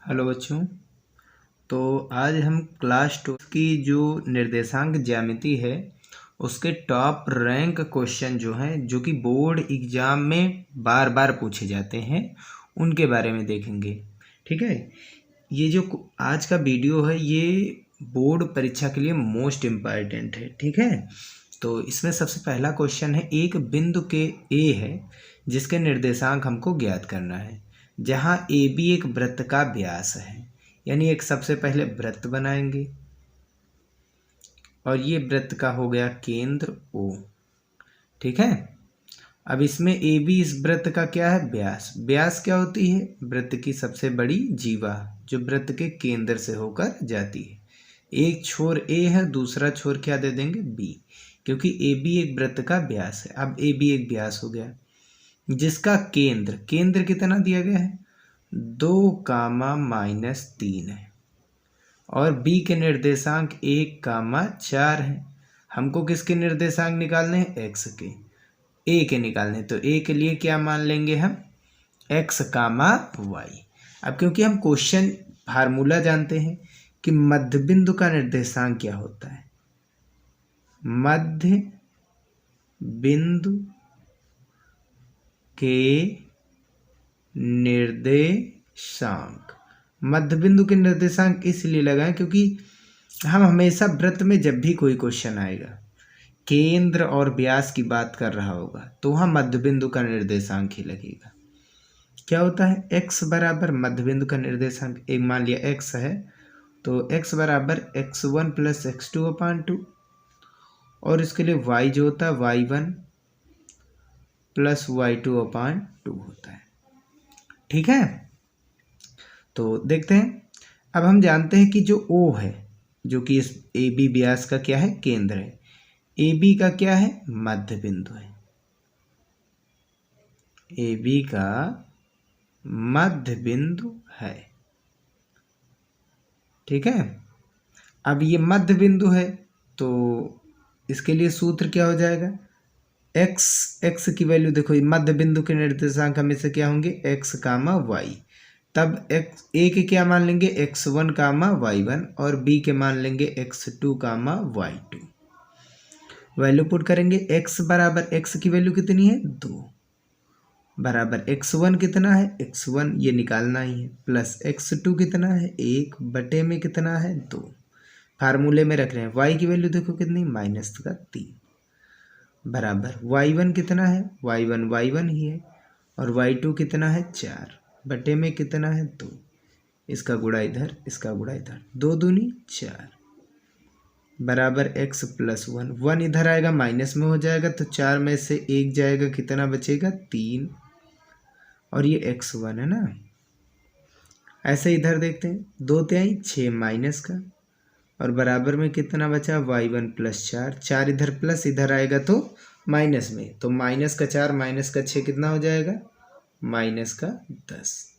Hello बच्चों। तो आज हम क्लास 2 की जो निर्देशांक ज्यामिति है उसके टॉप रैंक क्वेश्चन जो हैं जो कि बोर्ड एग्जाम में बार बार पूछे जाते हैं उनके बारे में देखेंगे। ठीक है, ये जो आज का वीडियो है ये बोर्ड परीक्षा के लिए मोस्ट इम्पॉर्टेंट है। ठीक है, तो इसमें सबसे पहला क्वेश्चन है, एक बिंदु के ए है जिसके निर्देशांक हमको ज्ञात करना है, जहाँ ए बी एक वृत्त का व्यास है। यानी एक सबसे पहले वृत्त बनाएंगे और ये वृत्त का हो गया केंद्र ओ। ठीक है, अब इसमें ए बी इस वृत्त का क्या है, व्यास। व्यास क्या होती है, वृत्त की सबसे बड़ी जीवा जो वृत्त के केंद्र से होकर जाती है। एक छोर ए है, दूसरा छोर क्या दे देंगे, बी, क्योंकि ए बी एक वृत्त का व्यास है। अब ए बी एक व्यास हो गया जिसका केंद्र कितना दिया गया है, 2, -3 है और बी के निर्देशांक 1, 4 है। हमको किसके निर्देशांक निकालने हैं, एक्स के, ए के निकालने। तो ए के लिए क्या मान लेंगे हम, x, y। अब क्योंकि हम क्वेश्चन फार्मूला जानते हैं कि मध्य बिंदु का निर्देशांक क्या होता है, मध्य बिंदु के निर्देशांक। मध्य बिंदु के निर्देशांक इसलिए लगाएं क्योंकि हम हमेशा वृत्त में जब भी कोई क्वेश्चन आएगा केंद्र और व्यास की बात कर रहा होगा तो वहाँ मध्य बिंदु का निर्देशांक ही लगेगा। क्या होता है, x बराबर मध्य बिंदु का निर्देशांक, एक मान लिया x है तो x बराबर x1 + x2/2 और इसके लिए y जो होता है y1 + y2/2 होता है। ठीक है, तो देखते हैं। अब हम जानते हैं कि जो O है जो कि इस ए बी व्यास का क्या है, केंद्र है, ए बी का क्या है, मध्य बिंदु है, ए बी का मध्य बिंदु है। ठीक है, अब ये मध्य बिंदु है तो इसके लिए सूत्र क्या हो जाएगा, x की वैल्यू देखो, मध्य बिंदु के निर्देशांक हमेशा क्या होंगे, x, y। तब x ए के क्या मान लेंगे, x1, y1 और b के मान लेंगे x2, y2। वैल्यू पुट करेंगे, x बराबर x की वैल्यू कितनी है, 2 बराबर x1 कितना है, x1 ये निकालना ही है, प्लस x2 कितना है, 1 बटे में कितना है, 2। फार्मूले में रख रहे हैं, y की वैल्यू देखो कितनी, -3 बराबर y1 कितना है, y1 ही है और y2 कितना है, 4 बटे में कितना है, 2। इसका गुणा इधर, इसका गुणा इधर, 2 दूनी 4 बराबर x + 1 इधर आएगा माइनस में हो जाएगा तो 4 में से 1 जाएगा, कितना बचेगा, 3 और ये x1 है ना। ऐसे इधर देखते हैं, 2 तिहाई 6 माइनस का और बराबर में कितना बचा, y1 + 4, 4 इधर प्लस इधर आएगा तो माइनस में, तो -4 -6 कितना हो जाएगा, -10।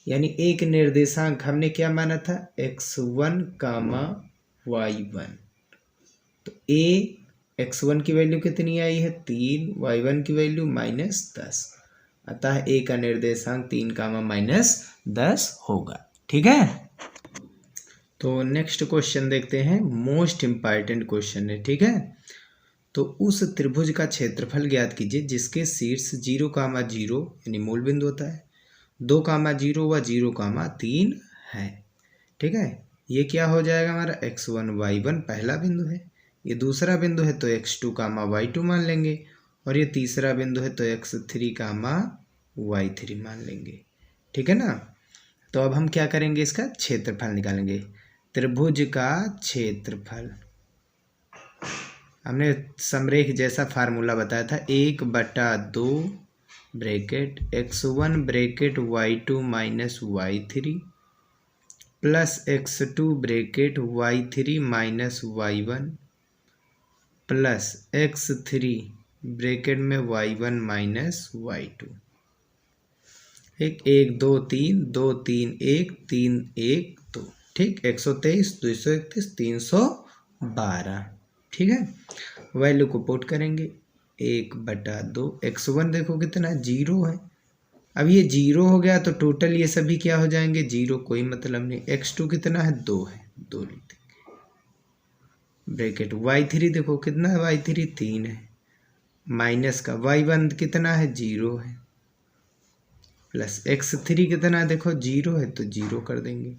यानी एक निर्देशांक हमने क्या माना था, x1, y1। तो x1 की वैल्यू कितनी आई है, 3, y1 की वैल्यू -10, अतः a का निर्देशांक 3, -10 होगा। ठीक है, तो नेक्स्ट क्वेश्चन देखते हैं, मोस्ट इम्पॉर्टेंट क्वेश्चन है। ठीक है, तो उस त्रिभुज का क्षेत्रफल ज्ञात कीजिए जिसके शीर्ष 0, यानी मूल बिंदु होता है, 2, 0 व 0, 3 है। ठीक है, ये क्या हो जाएगा हमारा, x1, y1 पहला बिंदु है, ये दूसरा बिंदु है तो x2, y2 मान लेंगे और ये तीसरा बिंदु है तो x3, y3 मान लेंगे। ठीक है ना, तो अब हम क्या करेंगे, इसका क्षेत्रफल निकालेंगे। त्रिभुज का क्षेत्रफल हमने समरेख जैसा फार्मूला बताया था, 1/2 bracket x1 bracket y2 - y3 plus x2 bracket y3 - y1 plus x3 bracket में y1 - y2। 1 2 3 2 3 1 3 1 2। ठीक, 123 231 312। ठीक है, वैल्यू को पुट करेंगे, 1/2 x1 देखो कितना 0 है, अब ये 0 हो गया तो टोटल ये सभी क्या हो जाएंगे 0, कोई मतलब नहीं। x2 कितना है 2 है, 2 लिख देंगे ब्रैकेट। y3 देखो कितना है y3 3 है, माइनस का y1 कितना है 0 है, प्लस x3 कितना है देखो 0 है तो 0 कर देंगे।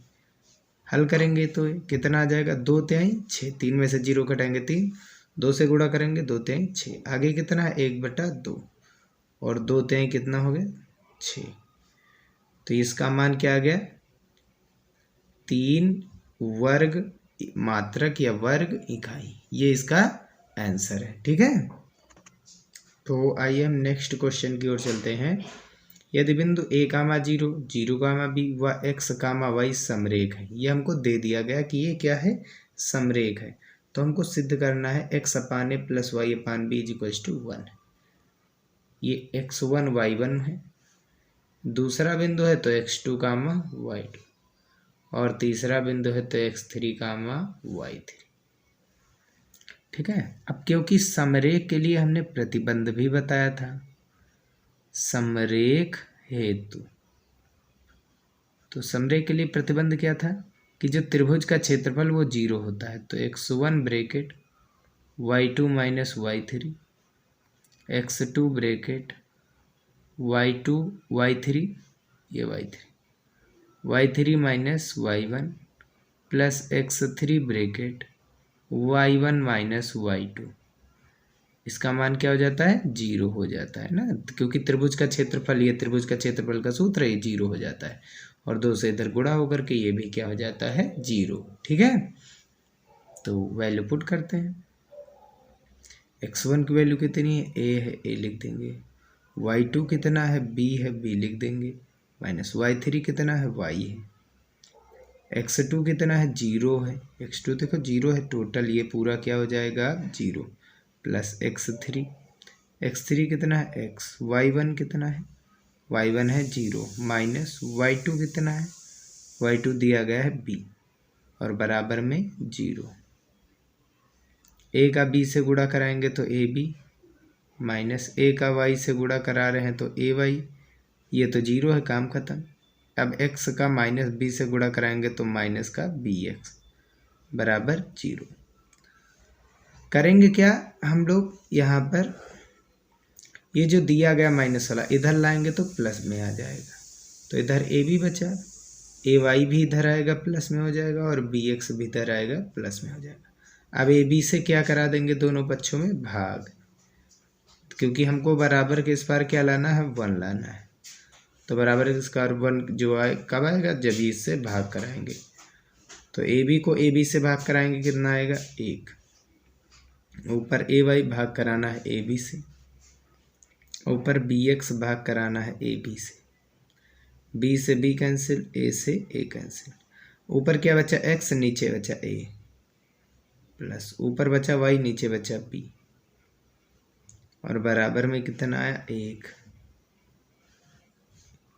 हल करेंगे तो कितना आ जाएगा 2 तिहाई 6, 3 में से 0 घटाएंगे 3, 2 से गुणा करेंगे 2 तिहाई 6, आगे कितना है 1/2 और 2 तिहाई कितना हो गया 6, तो इसका मान क्या आ गया 3 वर्ग मात्रक या वर्ग इकाई, ये इसका आंसर है। ठीक है, तो आइए हम नेक्स्ट क्वेश्चन की ओर चलते हैं। यदि बिंदु a, 0, 0, b व x, y समरेख है, ये हमको दे दिया गया कि ये क्या है समरेख है, तो हमको सिद्ध करना है x/a प्लस y/b इज 1। ये x1 y1 है, दूसरा बिंदु है तो x2, y2, और तीसरा बिंदु है तो x3, y3। ठीक है, अब क्योंकि समरेख के लिए हमने प्रतिबंध भी बताया था, समरेख हेतु, तो समरेख के लिए प्रतिबंध क्या था कि जो त्रिभुज का क्षेत्रफल वो 0 होता है, तो x1 bracket y2 minus y3, x2 bracket y2 y3, ये y3 minus y1 plus x3 bracket y1 minus y2, इसका मान क्या हो जाता है 0 हो जाता है ना, क्योंकि त्रिभुज का क्षेत्रफल, ये त्रिभुज का क्षेत्रफल का सूत्र है, ये 0 हो जाता है, और 2 से इधर गुणा होकर के ये भी क्या हो जाता है 0। ठीक है, तो वैल्यू पुट करते हैं। x1 की वैल्यू कितनी है a है, a लिख देंगे, y2 कितना है b है, b लिख देंगे, माइनस y3 कितना है y है, x2 कितना है 0 है, x2 देखो 0 है, टोटल ये पूरा क्या हो जाएगा 0, प्लस x3 कितना है x, y1 कितना है y1 है 0, माइनस y2 कितना है y2 दिया गया है b, और बराबर में 0। a का b से गुणा कराएंगे तो ab, माइनस a का y से गुणा करा रहे हैं तो ay, ये तो 0 है, काम खत्म। अब x का माइनस b से गुणा कराएंगे तो माइनस का bx बराबर 0। करेंगे क्या हम लोग, यहाँ पर ये जो दिया गया माइनस वाला इधर लाएंगे तो प्लस में आ जाएगा, तो इधर ए बी बचा, ए वाई भी इधर आएगा प्लस में हो जाएगा, और बी एक्स भी इधर आएगा प्लस में हो जाएगा। अब ए बी से क्या करा देंगे दोनों पक्षों में भाग, क्योंकि हमको बराबर के इस पार क्या लाना है 1 लाना है, तो बराबर के स्क्वायर 1 जो आए कब आएगा जब इससे भाग कराएंगे, तो ए बी को ए बी से भाग कराएंगे कितना आएगा 1, ऊपर ए वाई भाग कराना है ए बी से, ऊपर बी एक्स भाग कराना है ए बी से, बी से बी कैंसिल, ए से ए कैंसिल, ऊपर क्या बचा एक्स, नीचे बचा ए, प्लस ऊपर बचा वाई, नीचे बचा बी, और बराबर में कितना आया 1।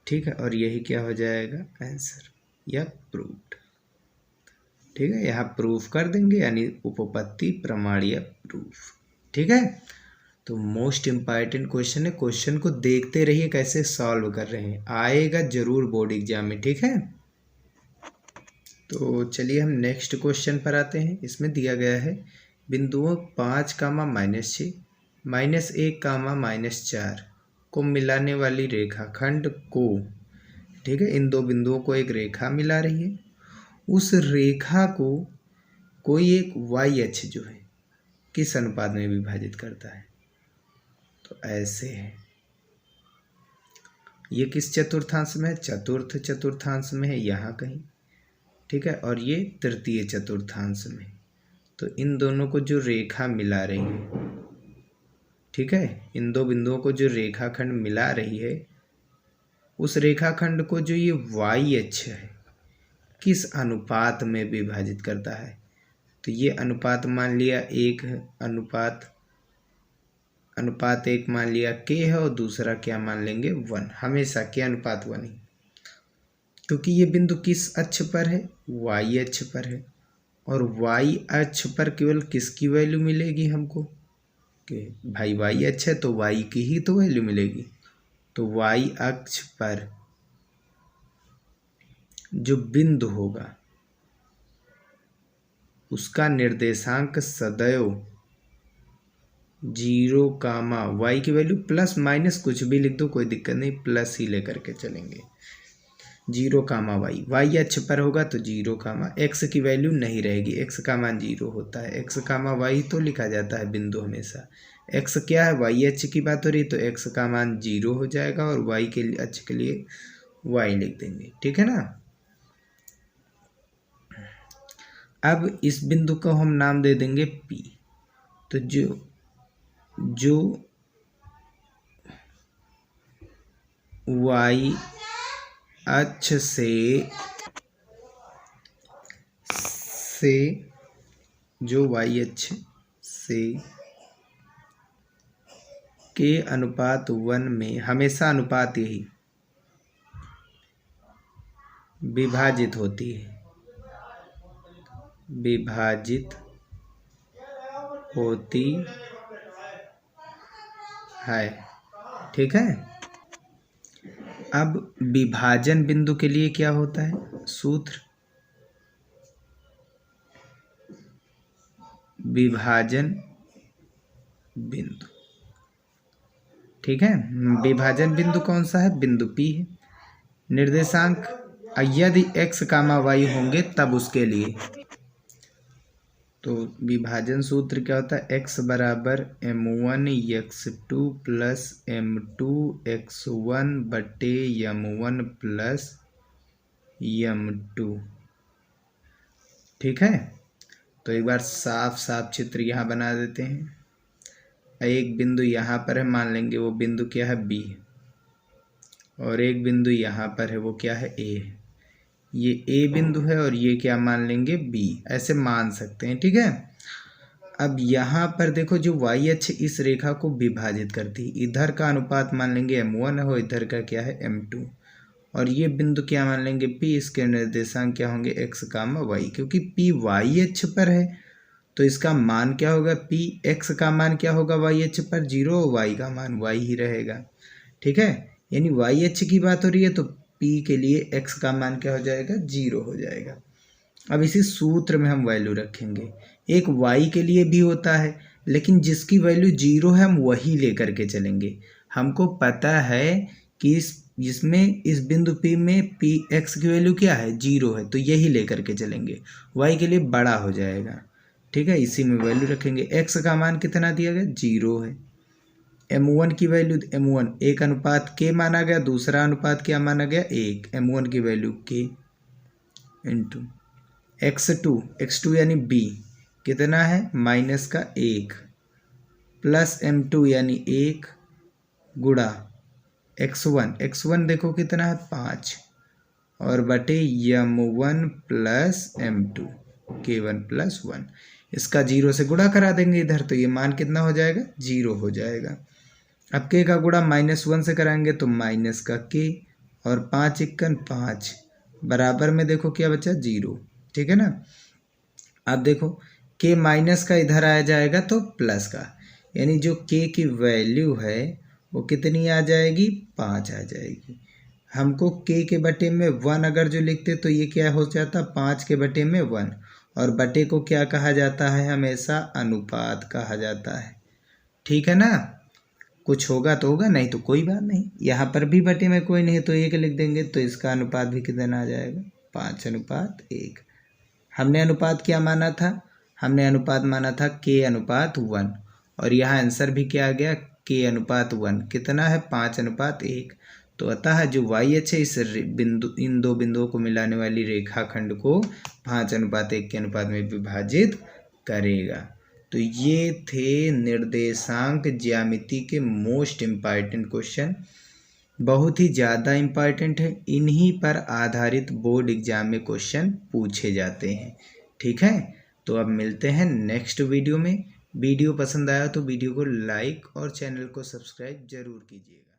ठीक है, और यही क्या हो जाएगा आंसर या प्रूव्ड। ठीक है, यहाँ प्रूफ कर देंगे, यानी उपपत्ति प्रमाण या प्रूफ। ठीक है, तो मोस्ट इम्पॉर्टेंट क्वेश्चन है, क्वेश्चन को देखते रहिए कैसे सॉल्व कर रहे हैं, आएगा जरूर बोर्ड एग्जाम में। ठीक है, तो चलिए हम नेक्स्ट क्वेश्चन पर आते हैं। इसमें दिया गया है बिंदुओं 5, -6, -1, -4 को मिलाने वाली रेखाखंड को, ठीक है, इन दो बिंदुओं को एक रेखा मिला रही है, उस रेखा को कोई एक y अक्ष जो है किस अनुपात में विभाजित करता है, तो ऐसे है, ये किस चतुर्थांश में है, चतुर्थ चतुर्थांश में है यहाँ कहीं। ठीक है, और ये तृतीय चतुर्थांश में, तो इन दोनों को जो रेखा मिला रही है, ठीक है, इन दो बिंदुओं को जो रेखाखंड मिला रही है, उस रेखाखंड को जो ये y अक्ष है किस अनुपात में विभाजित करता है, तो ये अनुपात मान लिया 1 अनुपात 1 मान लिया k है, और दूसरा क्या मान लेंगे 1, हमेशा k अनुपात 1 ही, क्योंकि ये बिंदु किस अक्ष पर है y अक्ष पर है, और y अक्ष पर केवल किसकी वैल्यू मिलेगी हमको, कि भाई y अक्ष है तो y की ही तो वैल्यू मिलेगी, तो y अक्ष पर जो बिंदु होगा उसका निर्देशांक सदैव 0, y की वैल्यू प्लस माइनस कुछ भी लिख दो, कोई दिक्कत नहीं, प्लस ही लेकर के चलेंगे। 0, y अक्ष पर होगा तो 0, x की वैल्यू नहीं रहेगी, x का मान 0 होता है, x, y तो लिखा जाता है बिंदु हमेशा। x क्या है, y अक्ष की बात हो रही तो x का मान 0 हो जाएगा और y के अक्ष के लिए y लिख देंगे, ठीक है ना। अब इस बिंदु को हम नाम दे देंगे P। तो जो y अक्ष जो y अक्ष से के अनुपात 1 में, हमेशा अनुपात यही विभाजित होती है, विभाजित होती है, ठीक है। अब विभाजन बिंदु के लिए क्या होता है सूत्र, विभाजन बिंदु, ठीक है। विभाजन बिंदु कौन सा है, बिंदु P है। निर्देशांक यदि x, y होंगे तब उसके लिए, तो विभाजन सूत्र क्या होता है, x बराबर m1 x2 plus m2 x1 बटे m1 प्लस m2, ठीक है। तो एक बार साफ साफ चित्र यहाँ बना देते हैं। एक बिंदु यहाँ पर है, मान लेंगे वो बिंदु क्या है B, और एक बिंदु यहाँ पर है वो क्या है A। ये A बिंदु है और ये क्या मान लेंगे B, ऐसे मान सकते हैं, ठीक है। अब यहाँ पर देखो जो y अक्ष इस रेखा को विभाजित करती है, इधर का अनुपात मान लेंगे m1 है और इधर का क्या है m2, और ये बिंदु क्या मान लेंगे P, इसके निर्देशांक क्या होंगे x, y, क्योंकि P y अक्ष पर है तो इसका मान क्या होगा P, x का मान क्या होगा y अक्ष पर 0, y का मान y ही रहेगा, ठीक है। यानी y अक्ष की बात हो रही है तो P के लिए x का मान क्या हो जाएगा, 0 हो जाएगा। अब इसी सूत्र में हम वैल्यू रखेंगे, एक y के लिए भी होता है लेकिन जिसकी वैल्यू 0 है हम वही लेकर के चलेंगे। हमको पता है कि इसमें इस बिंदु P में P x की वैल्यू क्या है, 0 है, तो यही लेकर के चलेंगे, y के लिए बड़ा हो जाएगा, ठीक है। इसी में वैल्यू रखेंगे। x का मान कितना दिया गया, 0 है। m1 की वैल्यू, m1 एक अनुपात k माना गया, दूसरा अनुपात क्या माना गया, 1, m1 की वैल्यू k इंटू x2 यानी b कितना है, माइनस का 1 प्लस m2 यानी 1 गुणा x1 देखो कितना है 5 और बटे m1 plus m2 k1 plus 1, इसका 0 से गुणा करा देंगे इधर, तो ये मान कितना हो जाएगा, 0 हो जाएगा। अब k का गुणा -1 से कराएंगे तो माइनस का k और 5 × 5 बराबर में देखो क्या बचा, 0, ठीक है ना। अब देखो k माइनस का इधर आ जाएगा तो प्लस का, यानी जो k की वैल्यू है वो कितनी आ जाएगी, 5 आ जाएगी। हमको k के बटे में 1 अगर जो लिखते तो ये क्या हो जाता, 5 के बटे में 1, और बटे को क्या कहा जाता है, हमेशा अनुपात कहा जाता है, ठीक है ना। कुछ होगा तो होगा, नहीं तो कोई बात नहीं। यहाँ पर भी बटे में कोई नहीं तो 1 लिख देंगे, तो इसका अनुपात भी कितना आ जाएगा, 5:1। हमने अनुपात क्या माना था, हमने अनुपात माना था k:1, और यहाँ आंसर भी क्या आ गया, k:1 कितना है, 5:1। तो अतः जो y अक्ष है इस बिंदु, इन दो बिंदुओं को मिलाने वाली रेखाखंड को 5:1 के अनुपात में विभाजित करेगा। तो ये थे निर्देशांक ज्यामिति के मोस्ट इम्पॉर्टेंट क्वेश्चन, बहुत ही ज़्यादा इम्पॉर्टेंट है, इन्हीं पर आधारित बोर्ड एग्जाम में क्वेश्चन पूछे जाते हैं, ठीक है। तो अब मिलते हैं नेक्स्ट वीडियो में। वीडियो पसंद आया तो वीडियो को लाइक और चैनल को सब्सक्राइब जरूर कीजिएगा।